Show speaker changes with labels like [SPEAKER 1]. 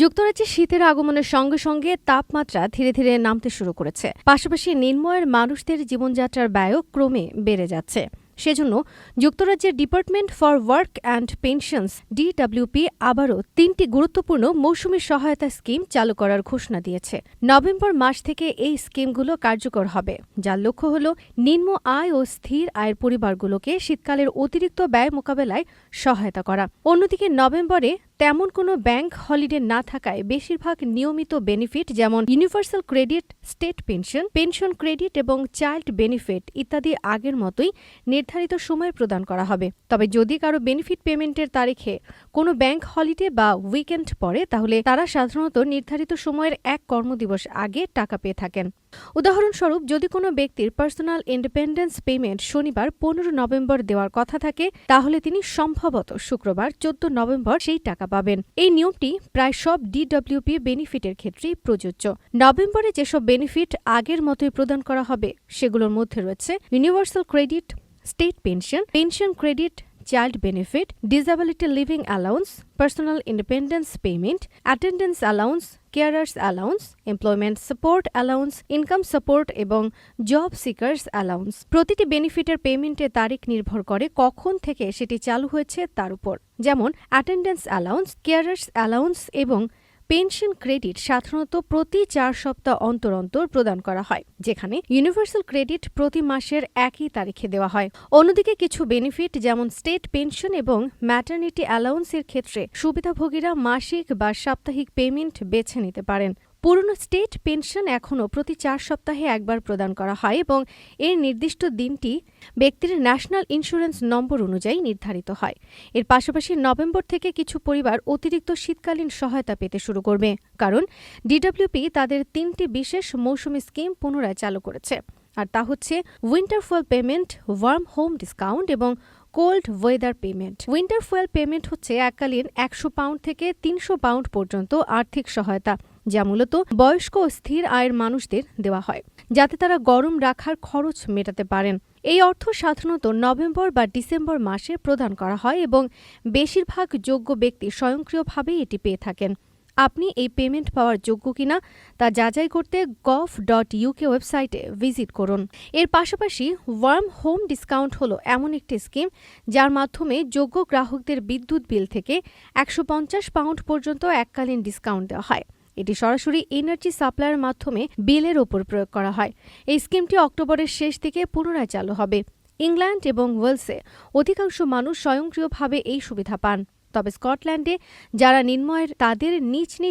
[SPEAKER 1] যুক্তরাজ্যে শীতের আগমনের সঙ্গে সঙ্গে তাপমাত্রা ধীরে ধীরে নামতে শুরু করেছে। পাশাপাশি নিম্নআয়ের মানুষদের জীবনযাত্রার ব্যয়ও ক্রমে বেড়ে যাচ্ছে। সেজন্য যুক্তরাজ্যের department for work and pensions DWP আবারও ৩টি গুরুত্বপূর্ণ মৌসুমী সহায়তা স্কিম চালু করার ঘোষণা দিয়েছে। নভেম্বর মাস থেকে এই স্কিমগুলো কার্যকর হবে, যার লক্ষ্য হল নিম্ন আয় ও স্থির আয়ের পরিবারগুলোকে শীতকালের অতিরিক্ত ব্যয় মোকাবেলায় সহায়তা করা। অন্যদিকে নভেম্বরে তেমন কোনো ব্যাংক হলিডে না থাকায় বেশিরভাগ নিয়মিত বেনিফিট যেমন universal credit, state pension, pension credit এবং চাইল্ড বেনিফিট ইত্যাদি আগের মতোই নির্ধারিত সময়ে প্রদান করা হবে। তবে যদি কারো বেনিফিট পেমেন্টের তারিখে কোনো ব্যাংক হলিডে বা উইকেন্ড পড়ে, তাহলে তারা সাধারণত নির্ধারিত সময়ের ১ কর্মদিবস আগে টাকা পেয়ে থাকেন। উদাহরণস্বরূপ, যদি কোনো ব্যক্তির পার্সোনাল ইন্ডিপেন্ডেন্স পেমেন্ট শনিবার ১৫ নভেম্বর দেওয়ার কথা থাকে, তাহলে তিনি সম্ভবত শুক্রবার ১৪ নভেম্বর সেই টাকা পাবেন। এই নিয়মটি প্রায় সব ডিডব্লিউপি বেনিফিটের ক্ষেত্রেই প্রযোজ্য। নভেম্বরে যেসব বেনিফিট আগের মতোই প্রদান করা হবে সেগুলোর মধ্যে রয়েছে universal credit, state pension, pension credit, child benefit, disability living allowance, personal independence payment, attendance allowance, কেয়ারার্স allowance, employment support allowance, income support এবং জব সিকার্স অ্যালাউন্স। প্রতিটি বেনিফিটের পেমেন্টের তারিখ নির্ভর করে কখন থেকে সেটি চালু হয়েছে তার উপর। যেমন অ্যাটেন্ডেন্স অ্যালাউন্স, কেয়ারার্স অ্যালাউন্স এবং পেনশন ক্রেডিট সাধারণত প্রতি ৪ সপ্তাহ অন্তর অন্তর প্রদান করা হয়, যেখানে ইউনিভার্সাল ক্রেডিট প্রতি মাসের একই তারিখে দেওয়া হয়। অন্যদিকে কিছু বেনিফিট যেমন স্টেট পেনশন এবং ম্যাটারনিটি অ্যালাউন্সের ক্ষেত্রে সুবিধাভোগীরা মাসিক বা সাপ্তাহিক পেমেন্ট বেছে নিতে পারেন। পুরনো স্টেট পেনশন এখনও প্রতি ৪ সপ্তাহে একবার প্রদান করা হয় এবং এর নির্দিষ্ট দিনটি ব্যক্তির ন্যাশনাল ইন্স্যুরেন্স নম্বর অনুযায়ী নির্ধারিত হয়। এর পাশাপাশি নভেম্বর থেকে কিছু পরিবার অতিরিক্ত শীতকালীন সহায়তা পেতে শুরু করবে, কারণ ডিডব্লিউপি তাদের ৩টি বিশেষ মৌসুমী স্কিম পুনরায় চালু করেছে। আর তা হচ্ছে winter fuel payment, warm home discount এবং cold weather payment. Winter fuel payment হচ্ছে এককালীন ১০০ পাউন্ড থেকে ৩০০ পাউন্ড পর্যন্ত আর্থিক সহায়তা, যা মূলত বয়স্ক ও স্থির আয়ের মানুষদের দেওয়া হয়, যাতে তারা গরম রাখার খরচ মেটাতে পারেন। এই অর্থ সাধারণত নভেম্বর বা ডিসেম্বর মাসে প্রদান করা হয় এবং বেশিরভাগ যোগ্য ব্যক্তি স্বয়ংক্রিয়ভাবেই এটি পেয়ে থাকেন। আপনি এই পেমেন্ট পাওয়ার যোগ্য কিনা তা যাচাই করতে gov.uk ওয়েবসাইটে ভিজিট করুন। এর পাশাপাশি ওয়ার্ম হোম ডিসকাউন্ট হলো এমন একটি স্কিম যার মাধ্যমে যোগ্য গ্রাহকদের বিদ্যুৎ বিল থেকে ১৫০ পাউন্ড পর্যন্ত এককালীন ডিসকাউন্ট দেওয়া হয়। এটি সরাসরি এনার্জি সাপ্লাইয়ের মাধ্যমে বিলের ওপর প্রয়োগ করা হয়। এই স্কিমটি অক্টোবরের শেষ দিকে পুনরায় চালু হবে। ইংল্যান্ড এবং ওয়েলসে অধিকাংশ মানুষ স্বয়ংক্রিয়ভাবে এই সুবিধা পান, তবে স্কটল্যান্ডে যারা নিম্ন আয়ের তাদের নিজ নিজ